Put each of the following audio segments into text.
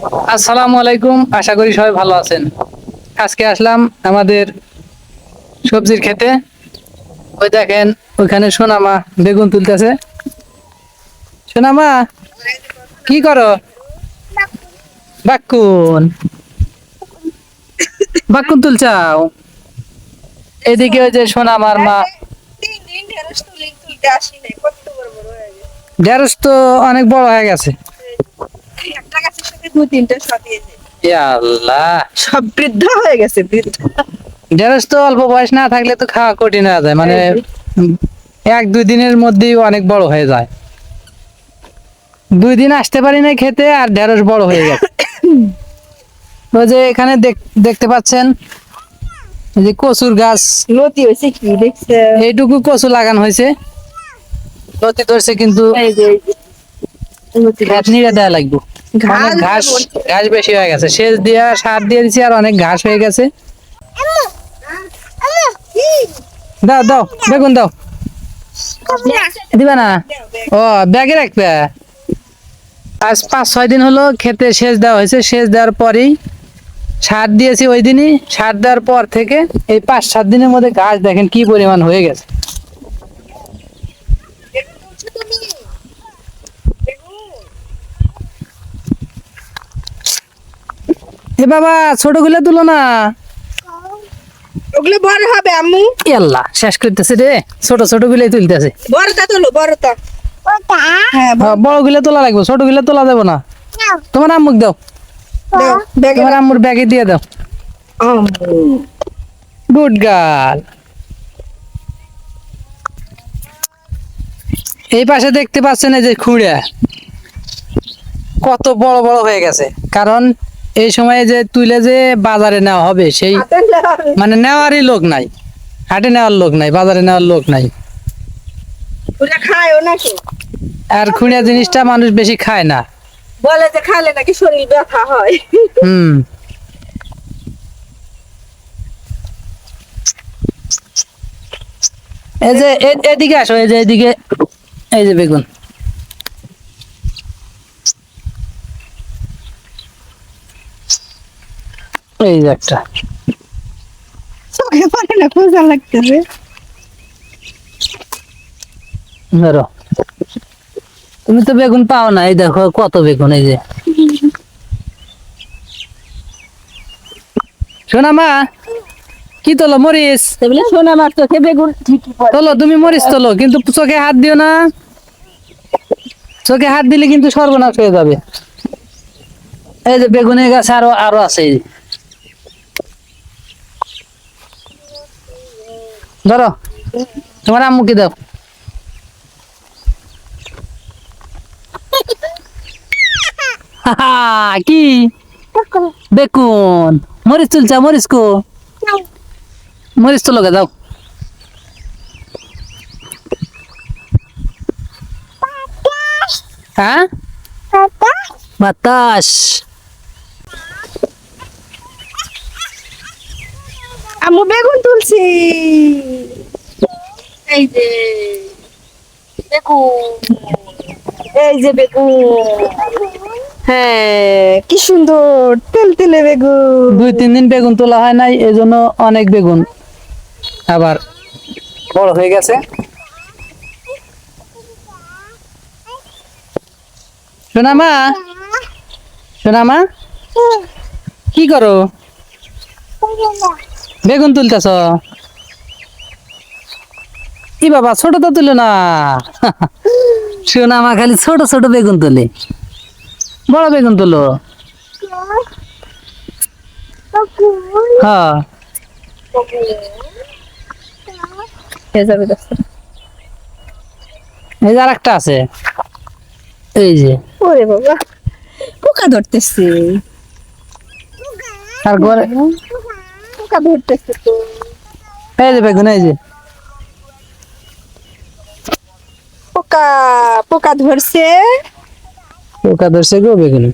আসসালামু আলাইকুম, আশা করি সবাই ভালো আছেন। আজকে আসলাম আমাদের সবজির খেতে। ওই দেখেন, ওইখানে সোনামা বেগুন তুলতেছে। সোনামা, কি করো? বাকুন বাকুন তুলছাও? এদিকে ওই যে সোনামার মা। ঢেঁড়স তো অনেক বড় হয়ে গেছে। ইয়া আল্লাহ, সব বৃদ্ধা হয়ে গেছে, বৃদ্ধা। ঢেঁড়স তো অল্প বয়স না থাকলে তো খাওয়া কঠিন হয়ে যায়, মানে এক দুই দিনের মধ্যেই অনেক বড় হয়ে যায়। 2 দিন আসতে পারি না খেতে, আর ঢেঁড়স বড় হয়ে গেছে। ওই যে এখানে দেখতে পাচ্ছেন, এই যে কচুর গাছ, লতি হয়েছে কি দেখছে? এইটুকু কচু লাগানো হয়েছে। লতি ধরছে, কিন্তু খেত নিড়ে দেওয়া লাগবে। অনেক ঘাস ঘাস বেশি হয়ে গেছে, সেচ দিয়া সার দিয়ে দিছি, আর অনেক ঘাস হয়ে গেছে। দাও দাও, বেগুন দাও। দিবা না? ও, ব্যাগে রাখবে। আজ 5-6 দিন হলো খেতে সেচ দেওয়া হয়েছে। সেচ দেওয়ার পরেই সার দিয়েছি, ওই দিনই সার দেওয়ার পর থেকে এই 5-7 দিনের মধ্যে গাছ দেখেন কি পরিমাণ হয়ে গেছে। এ বাবা, ছোটগুলো তুলো না। ওগুলো বড় হবে আম্মু। আল্লাহ, শেষ করতেছে রে, ছোট ছোট গুলো তুলতেছে। বড়টা তোলো, বড়টা। হ্যাঁ, বড় গুলো তোলা লাগবে, ছোট গুলো তোলা যাবো না। তোমার আম্মুক দাও, দাও ব্যাগে। তোমার আম্মুর ব্যাগে দিয়ে দাও। আম্মু গুড গার্ল। এই পাশে দেখতে পাচ্ছেন, এই যে খুঁড়া কত বড় বড় হয়ে গেছে। কারণ এই সময়ে যে তুলে যে বাজারে নেওয়া হবে, সেই মানে নেওয়ারই লোক নাই। হাটে নেওয়ার লোক নাই, বাজারে নেওয়ার লোক নাই। ওরা খায়ও নাকি? আর খুঁড়া জিনিসটা মানুষ বেশি খায় না। বলে যে খাইলে নাকি শরীর ব্যথা হয়। হুম। এই যে এদিকে আসো, এই যে এদিকে, এই যে বেগুন। এই যে একটা। চোখে পড়ে না, খোঁজা লাগতেছে। ধরো, তুমি তো বেগুন পাও না। এই দেখো কত বেগুন। এই যে শোনা মা, কি তোলো? মরিচ বলে শোনা মার চোখে বেগুন ঠিকই পড়ে। তোলো, তুমি মরিচ তোলো, কিন্তু চোখে হাত দিও না। চোখে হাত দিলে কিন্তু সর্বনাশ হয়ে যাবে। এই যে বেগুনের গাছ আরো আরো আছে। এই যে। ধরো, তোমার আম্মুকে দাও। কি বেগুন? মরিচ তুলছা? মরিচ কো? মরিচ তো লগে দাও। হ্যাঁ, বাতাস। আম্মু বেগুন তুলছি। এই যে বেগুন, এই যে বেগুন। হ্যাঁ, কি সুন্দর তেল তেলে বেগুন। 2-3 দিন বেগুন তোলা হয় নাই, এই জন্য অনেক বেগুন আবার বড় হয়ে গেছে। সোনামা, সোনামা, কি করো? বেগুন তুলতেছ? কি বাবা, ছোট তো তুলো না। সোনামা খালি ছোট ছোট বেগুন তোলে, বড় বেগুন তোলো। হ্যাঁ, এই যে আরেকটা আছে। এই যে, ওরে বাবা, পোকা ধরতেছে। আর ঘরে পোকা ধরতেছে তো। এই যে বেগুন, এই যে পোকা, পোকা ধরছে। পোকা ধরছে গো বেগুন।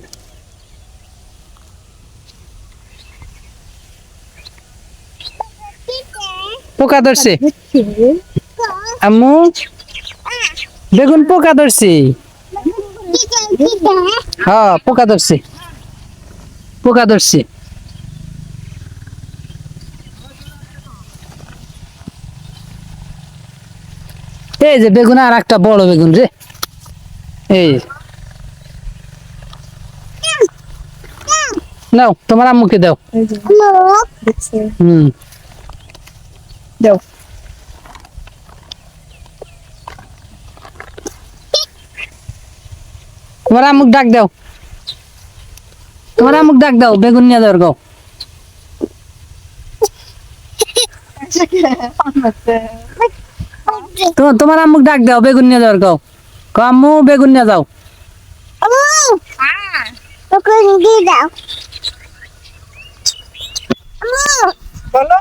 পোকা ধরছে আম্মু, বেগুন পোকা ধরছি। হ্যাঁ, পোকা ধরছে। পোকা ধরছে। এই যে বেগুন, আর একটা বড় বেগুন রে, এই নাও তোমার আম্মুকে দাও। এই যে দেখছে হুম, দাও। তোমার আম্মুক ডাক দাও, তোমার আম্মুক ডাক দাও, বেগুন নিয়ে যাও গো। তোমার আম্মুক ডাক দাও, বেগুন নিয়ে যাও গো। কও আম্মু বেগুন নিয়ে যাও। বলো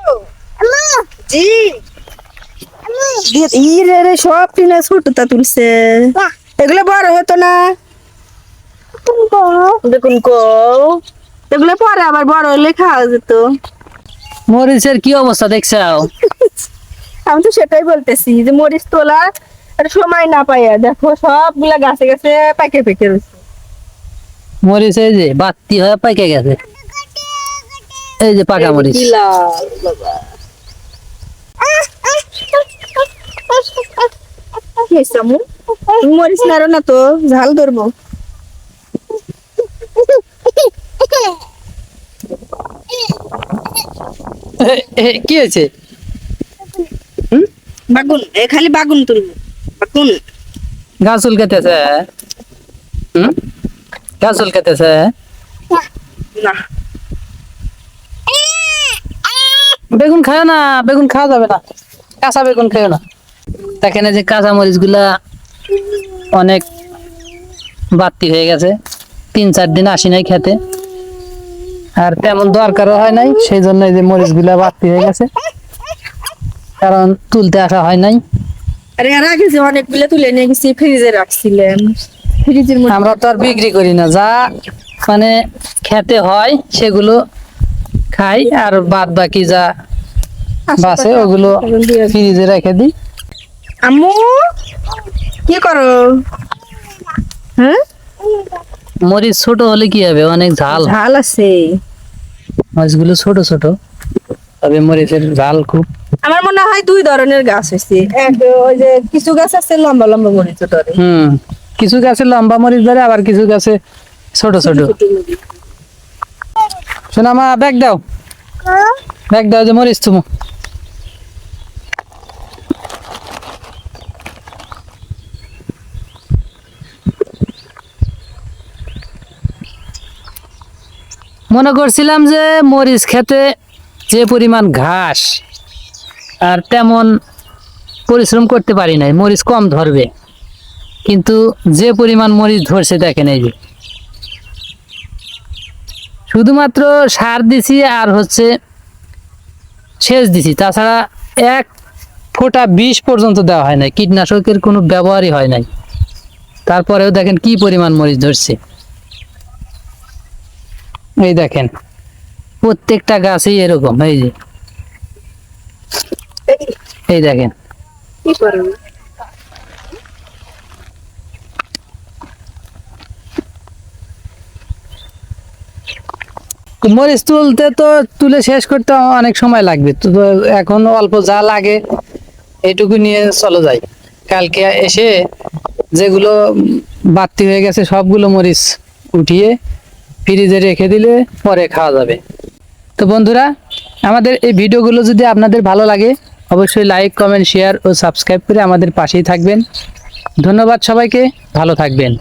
জি। ইরে রে সব টিনে ছোটটা তুলছে, এগুলো বড় হতো না। দেখুন কো এগুলো পরে আবার বড় হলে খাওয়া যেত। মরিচের কি অবস্থা দেখছো? আমি তো সেটাই বলতেছি যে মরিচ তোলা আর সময় না পাইয়া দেখো সবগুলা গাছে গাছে পাকে পেকে রয়েছে। মরিচ এই যে বাতি হয়ে পাইকে গেছে, এই যে পাকা মরিচ। কি লাল বাবা। কি হয়েছে আম্মু? তুমি মরিচ নাড়ো না তো, ঝাল ধরবো। কি হয়েছে? বাগুন খালি বাগুন তুলবো, বাগুন। গাছ চুলকাতেছে? গাছ চুলকাতেছে? না বেগুন খায় না, বেগুন খাওয়া যাবে না, কাঁচা বেগুন খায় না। দেখেন এই যে কাঁচা মরিচ গুলা অনেক বাড়তি হয়ে গেছে, 3-4 দিন আসি নাই খেতে, আর তেমন দরকারও হয় নাই, সেই জন্য এই যে মরিচ গুলা বাড়তি হয়ে গেছে, কারণ তুলতে আসা হয় নাই। আরে আর আগে যে অনেকগুলো তুলে নিয়ে গেছি ফ্রিজে রাখছিলাম, ফ্রিজের মধ্যে। আমরা তো আর বিক্রি করি না, যা মানে খেতে হয় সেগুলো খাই, আর বাদ বাকি যা বাসে ওগুলো ফ্রিজে রেখে দিই। আম্মু কি করো? হ্যাঁ মরিচ ছোট হলে কি হবে, অনেক ঝাল, ঝাল আছে। মরিচগুলো ছোট ছোট, তবে মরিচের ঝাল খুব। আমার মনে হয় 2 ধরনের গাছ হয়েছে, এক ওই যে কিছু গাছ আছে লম্বা লম্বা মরিচ ধরে, কিছু গাছে লম্বা মরিচ ধরে, আবার কিছু গাছে ছোট ছোট। শোনা মা, ব্যাগ দাও, ব্যাগ দাও, যে মরিচ তুমি। মনে করছিলাম যে মরিচ খেতে যে পরিমাণ ঘাস, আর তেমন পরিশ্রম করতে পারি নাই, মরিচ কম ধরবে, কিন্তু যে পরিমাণ মরিচ ধরছে দেখেন। এই যে শুধুমাত্র সার দিছি আর হচ্ছে সেচ দিছি, তাছাড়া 1 ফোঁটা বিষ পর্যন্ত দেওয়া হয় নাই, কীটনাশকের কোনো ব্যবহারই হয় নাই, তারপরেও দেখেন কি পরিমাণ মরিচ ধরছে। এই দেখেন প্রত্যেকটা গাছেই এরকম, এই যে এই দেখেন। কি করো? মরিচ তুলতে তো তুলে শেষ করতে অনেক সময় লাগবে, তো এখন অল্প যা লাগে এইটুকু নিয়ে চলে যায়। কালকে এসে যেগুলো বাড়তি হয়ে গেছে সবগুলো মরিচ উঠিয়ে ফ্রিজে রেখে দিলে পরে খাওয়া যাবে। তো বন্ধুরা, আমাদের এই ভিডিওগুলো যদি আপনাদের ভালো লাগে, অবশ্যই লাইক, কমেন্ট, শেয়ার ও সাবস্ক্রাইব করে আমাদের পাশেই থাকবেন। ধন্যবাদ সবাইকে, ভালো থাকবেন।